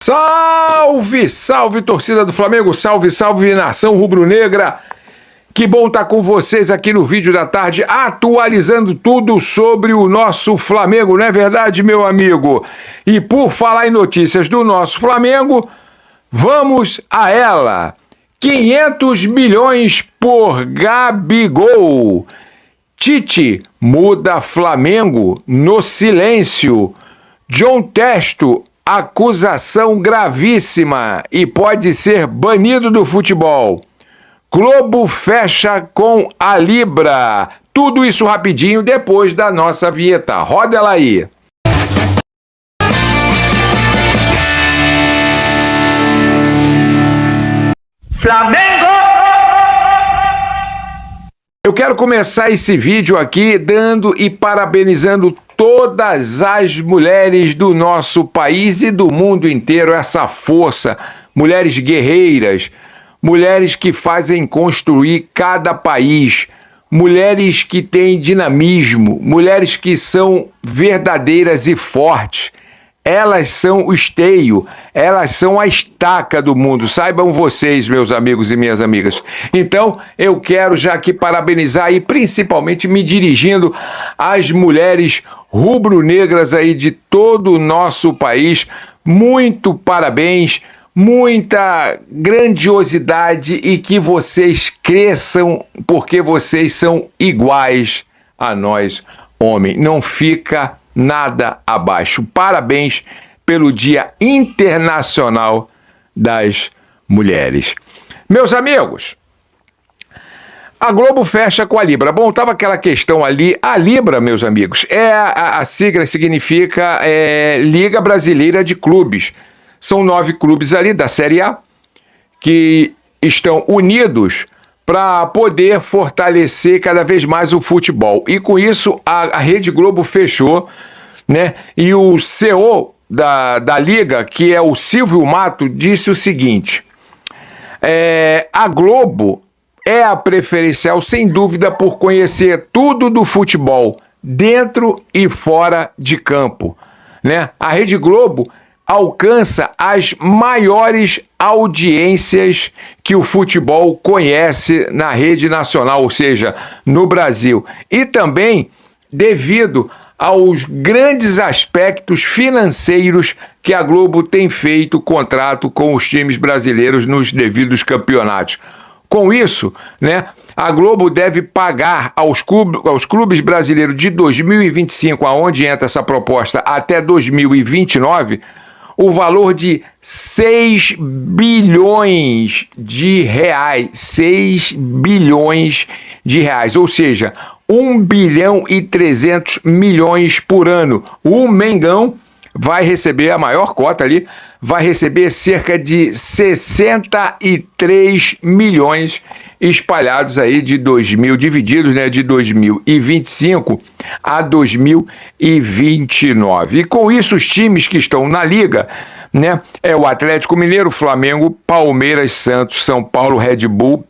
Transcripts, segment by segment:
Salve, salve torcida do Flamengo, salve, salve nação rubro-negra. Que bom estar com vocês aqui no vídeo da tarde, atualizando tudo sobre o nosso Flamengo, não é verdade, meu amigo? E por falar em notícias do nosso Flamengo, vamos a ela. 500 milhões por Gabigol. Tite muda Flamengo no silêncio. John Testo, acusação gravíssima e pode ser banido do futebol. Globo fecha com a Libra. Tudo isso rapidinho depois da nossa vinheta. Roda ela aí. Flamengo! Eu quero começar esse vídeo aqui dando e parabenizando todas as mulheres do nosso país e do mundo inteiro, essa força, mulheres guerreiras, mulheres que fazem construir cada país, mulheres que têm dinamismo, mulheres que são verdadeiras e fortes. Elas são o esteio, elas são a estaca do mundo, saibam vocês, meus amigos e minhas amigas. Então, eu quero já aqui parabenizar e principalmente me dirigindo às mulheres rubro-negras aí de todo o nosso país. Muito parabéns, muita grandiosidade e que vocês cresçam porque vocês são iguais a nós, homem. Não fica nada abaixo. Parabéns pelo Dia Internacional das Mulheres. Meus amigos, a Globo fecha com a Libra. Bom, tava aquela questão ali. A Libra, meus amigos, a sigla significa Liga Brasileira de Clubes. São 9 clubes ali da Série A que estão unidos para poder fortalecer cada vez mais o futebol. E com isso a Rede Globo fechou, né? E o CEO da Liga, que é o Silvio Mato, disse o seguinte: a Globo é a preferencial, sem dúvida, por conhecer tudo do futebol, dentro e fora de campo, né? A Rede Globo alcança as maiores audiências que o futebol conhece na rede nacional, ou seja, no Brasil. E também devido aos grandes aspectos financeiros que a Globo tem feito contrato com os times brasileiros nos devidos campeonatos. Com isso, né, a Globo deve pagar aos clubes brasileiros de 2025, aonde entra essa proposta, até 2029, o valor de 6 bilhões de reais. 6 bilhões de reais, ou seja, 1 bilhão e 300 milhões por ano. O Mengão vai receber a maior cota ali, vai receber cerca de 63 milhões espalhados aí divididos, né, de 2025 a 2029. E com isso os times que estão na liga, né, é o Atlético Mineiro, Flamengo, Palmeiras, Santos, São Paulo, Red Bull,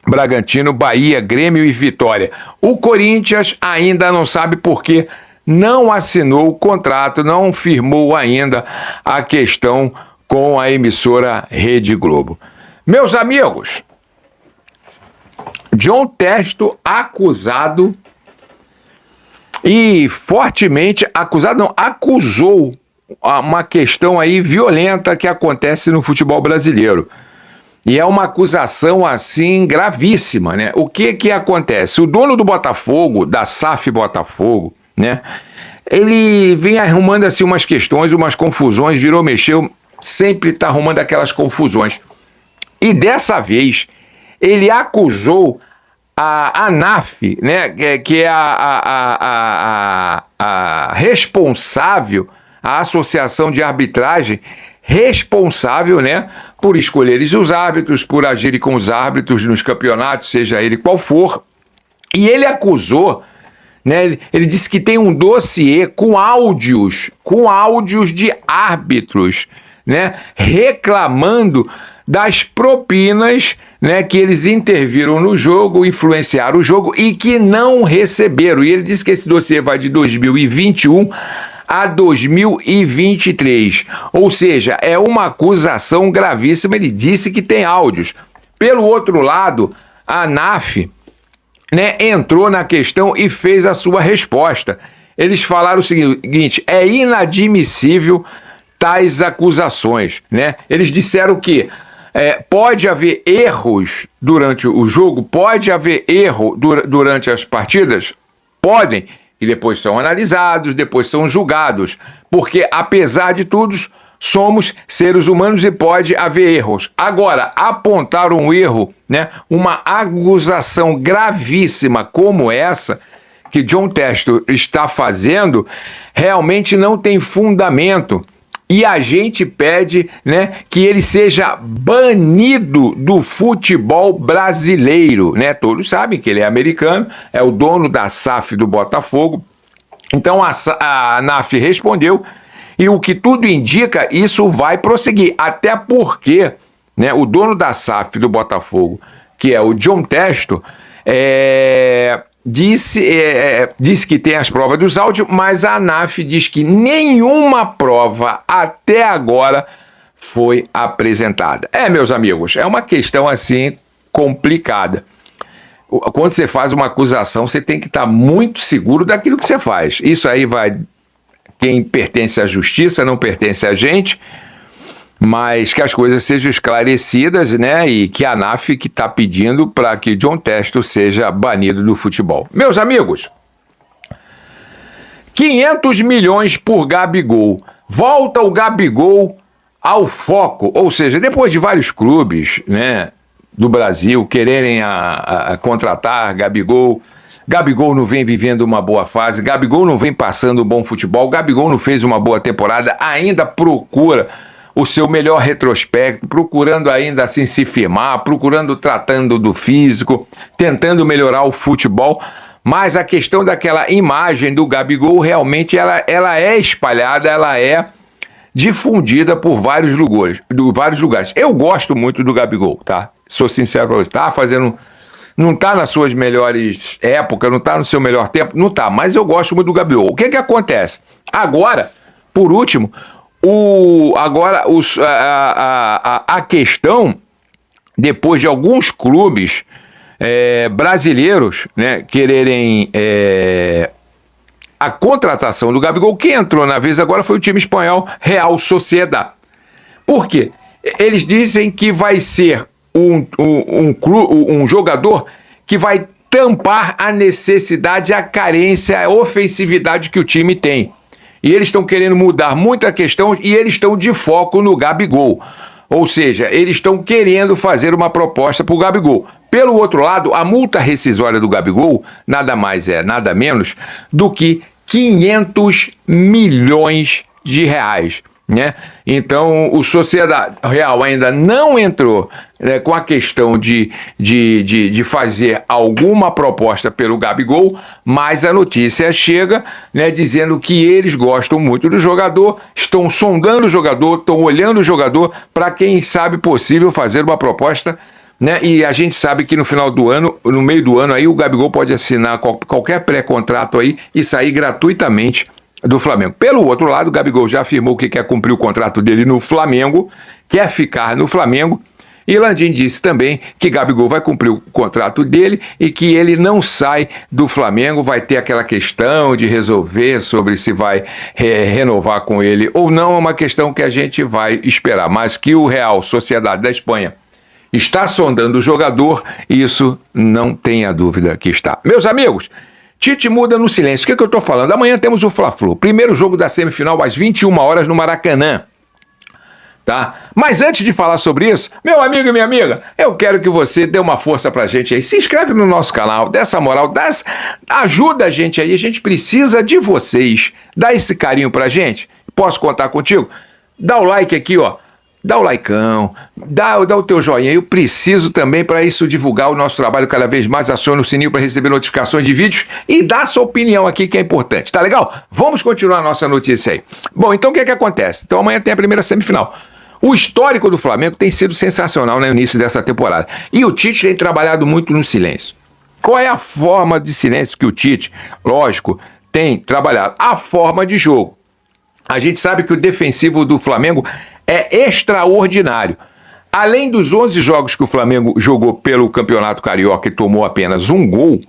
Bragantino, Bahia, Grêmio e Vitória. O Corinthians ainda não sabe por quê. Não assinou o contrato, não firmou ainda a questão com a emissora Rede Globo. Meus amigos, John Testo acusado e fortemente acusado, não, acusou uma questão aí violenta que acontece no futebol brasileiro. E é uma acusação, assim, gravíssima, né? O que acontece? O dono do Botafogo, da SAF Botafogo, né? Ele vem arrumando, assim, umas questões, umas confusões, virou, mexeu, sempre tá arrumando aquelas confusões. E dessa vez, ele acusou a ANAF, né? Que é a responsável, a Associação de Arbitragem, responsável, né, por escolherem os árbitros, por agirem com os árbitros nos campeonatos, seja ele qual for. E ele acusou, né, ele disse que tem um dossiê com áudios de árbitros, né, reclamando das propinas, né, que eles interviram no jogo, influenciaram o jogo e que não receberam. E ele disse que esse dossiê vai de 2021 a 2023. Ou seja, é uma acusação gravíssima. Ele disse que tem áudios. Pelo outro lado, a ANAF, né, entrou na questão e fez a sua resposta. Eles falaram o seguinte: é inadmissível tais acusações, né? Eles disseram que pode haver erros durante o jogo, pode haver erro durante as partidas, podem, e depois são analisados, depois são julgados, porque apesar de tudo, somos seres humanos e pode haver erros. Agora, apontar um erro, né, uma acusação gravíssima como essa que Jon Teste está fazendo, realmente não tem fundamento. E a gente pede, né, que ele seja banido do futebol brasileiro, né? Todos sabem que ele é americano, é o dono da SAF do Botafogo. Então a ANAF respondeu e o que tudo indica, isso vai prosseguir. Até porque, né, o dono da SAF do Botafogo, que é o Jon Teste, disse que tem as provas dos áudios, mas a ANAF diz que nenhuma prova até agora foi apresentada. Meus amigos, é uma questão assim complicada. Quando você faz uma acusação, você tem que estar muito seguro daquilo que você faz. Isso aí vai... Quem pertence à justiça não pertence a gente, mas que as coisas sejam esclarecidas, né? E que a ANAF que está pedindo para que Jon Teste seja banido do futebol. Meus amigos, 500 milhões por Gabigol. Volta o Gabigol ao foco, ou seja, depois de vários clubes, né, do Brasil quererem contratar Gabigol, Gabigol não vem vivendo uma boa fase, Gabigol não vem passando um bom futebol, Gabigol não fez uma boa temporada, ainda procura o seu melhor retrospecto, procurando ainda assim se firmar, tratando do físico, tentando melhorar o futebol, mas a questão daquela imagem do Gabigol realmente ela é espalhada, ela é difundida por vários lugares. Eu gosto muito do Gabigol, tá? Sou sincero pra você, não tá nas suas melhores épocas, não tá no seu melhor tempo, não tá, mas eu gosto muito do Gabigol. O que acontece? Agora, por último, a questão, depois de alguns clubes brasileiros, né, quererem a contratação do Gabigol, quem entrou na vez agora foi o time espanhol Real Sociedad. Por quê? Eles dizem que vai ser um jogador que vai tampar a necessidade, a carência, a ofensividade que o time tem. E eles estão querendo mudar muita questão e eles estão de foco no Gabigol. Ou seja, eles estão querendo fazer uma proposta para o Gabigol. Pelo outro lado, a multa rescisória do Gabigol nada mais nada menos do que 500 milhões de reais. Né? Então, o Sociedade Real ainda não entrou com a questão de fazer alguma proposta pelo Gabigol, mas a notícia chega, né, dizendo que eles gostam muito do jogador, estão sondando o jogador, estão olhando o jogador para, quem sabe, possível fazer uma proposta, né? E a gente sabe que no final do ano, no meio do ano, aí o Gabigol pode assinar qualquer pré-contrato aí e sair gratuitamente do Flamengo. Pelo outro lado, o Gabigol já afirmou que quer cumprir o contrato dele no Flamengo, quer ficar no Flamengo, e Landim disse também que Gabigol vai cumprir o contrato dele e que ele não sai do Flamengo, vai ter aquela questão de resolver sobre se vai renovar com ele ou não, é uma questão que a gente vai esperar, mas que o Real Sociedade da Espanha está sondando o jogador, isso não tenha dúvida que está. Meus amigos, Tite muda no silêncio. O que eu estou falando? Amanhã temos o Fla-Flu. Primeiro jogo da semifinal às 21 horas no Maracanã. Tá? Mas antes de falar sobre isso, meu amigo e minha amiga, eu quero que você dê uma força pra gente aí. Se inscreve no nosso canal, dê essa moral, ajuda a gente aí. A gente precisa de vocês. Dá esse carinho pra gente. Posso contar contigo? Dá o like aqui, ó. Dá o likeão, dá o teu joinha. Eu preciso também, para isso, divulgar o nosso trabalho cada vez mais. Acione o sininho para receber notificações de vídeos e dá a sua opinião aqui, que é importante. Tá legal? Vamos continuar a nossa notícia aí. Bom, então o que acontece? Então amanhã tem a primeira semifinal. O histórico do Flamengo tem sido sensacional no início dessa temporada. E o Tite tem trabalhado muito no silêncio. Qual é a forma de silêncio que o Tite, lógico, tem trabalhado? A forma de jogo. A gente sabe que o defensivo do Flamengo é extraordinário. Além dos 11 jogos que o Flamengo jogou pelo Campeonato Carioca e tomou apenas um gol,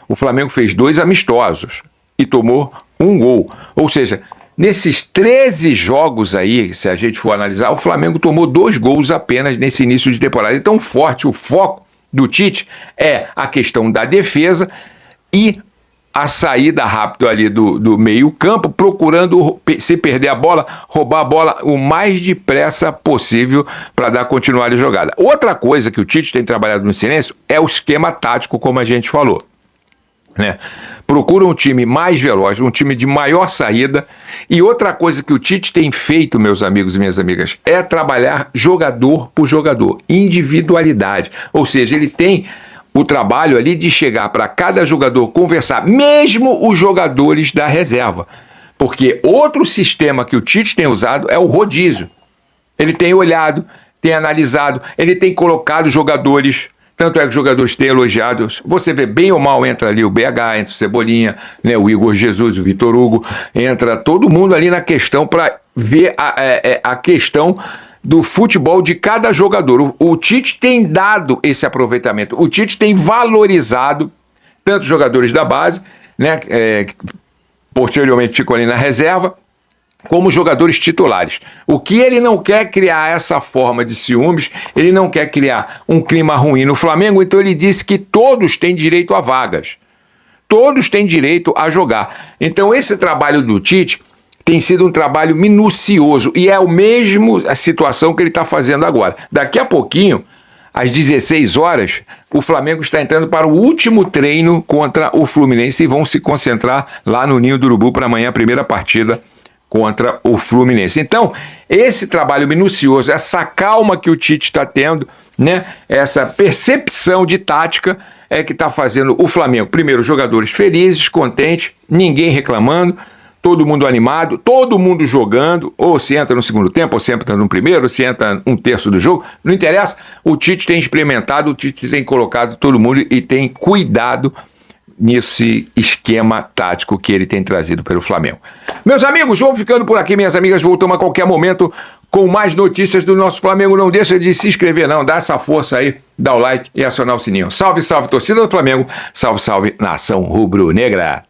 o Flamengo fez 2 amistosos e tomou um gol. Ou seja, nesses 13 jogos aí, se a gente for analisar, o Flamengo tomou 2 gols apenas nesse início de temporada. Então, forte, o foco do Tite é a questão da defesa e a saída rápida ali do meio campo, procurando, se perder a bola, roubar a bola o mais depressa possível para dar continuidade à jogada. Outra coisa que o Tite tem trabalhado no silêncio é o esquema tático, como a gente falou, né? Procura um time mais veloz, um time de maior saída. E outra coisa que o Tite tem feito, meus amigos e minhas amigas, é trabalhar jogador por jogador, individualidade. Ou seja, ele tem o trabalho ali de chegar para cada jogador, conversar, mesmo os jogadores da reserva. Porque outro sistema que o Tite tem usado é o rodízio. Ele tem olhado, tem analisado, ele tem colocado jogadores. Tanto é que os jogadores têm elogiados. Você vê, bem ou mal, entra ali o BH, entra o Cebolinha, né, o Igor Jesus, o Vitor Hugo, entra todo mundo ali na questão para ver a questão do futebol de cada jogador. O Tite tem dado esse aproveitamento. O Tite tem valorizado tanto os jogadores da base, né, que posteriormente ficam ali na reserva, como jogadores titulares. O que ele não quer criar essa forma de ciúmes, ele não quer criar um clima ruim no Flamengo, então ele disse que todos têm direito a vagas. Todos têm direito a jogar. Então esse trabalho do Tite tem sido um trabalho minucioso e é a mesma situação que ele está fazendo agora. Daqui a pouquinho, às 16 horas, o Flamengo está entrando para o último treino contra o Fluminense e vão se concentrar lá no Ninho do Urubu para amanhã, a primeira partida contra o Fluminense. Então, esse trabalho minucioso, essa calma que o Tite está tendo, né, essa percepção de tática é que está fazendo o Flamengo, primeiro, jogadores felizes, contentes, ninguém reclamando, todo mundo animado, todo mundo jogando, ou se entra no segundo tempo, ou se entra no primeiro, ou se entra um terço do jogo, não interessa, o Tite tem experimentado, o Tite tem colocado todo mundo e tem cuidado nesse esquema tático que ele tem trazido pelo Flamengo. Meus amigos, vamos ficando por aqui, minhas amigas, voltamos a qualquer momento com mais notícias do nosso Flamengo. Não deixa de se inscrever não, dá essa força aí, dá o like e acionar o sininho. Salve, salve torcida do Flamengo, salve, salve nação rubro-negra.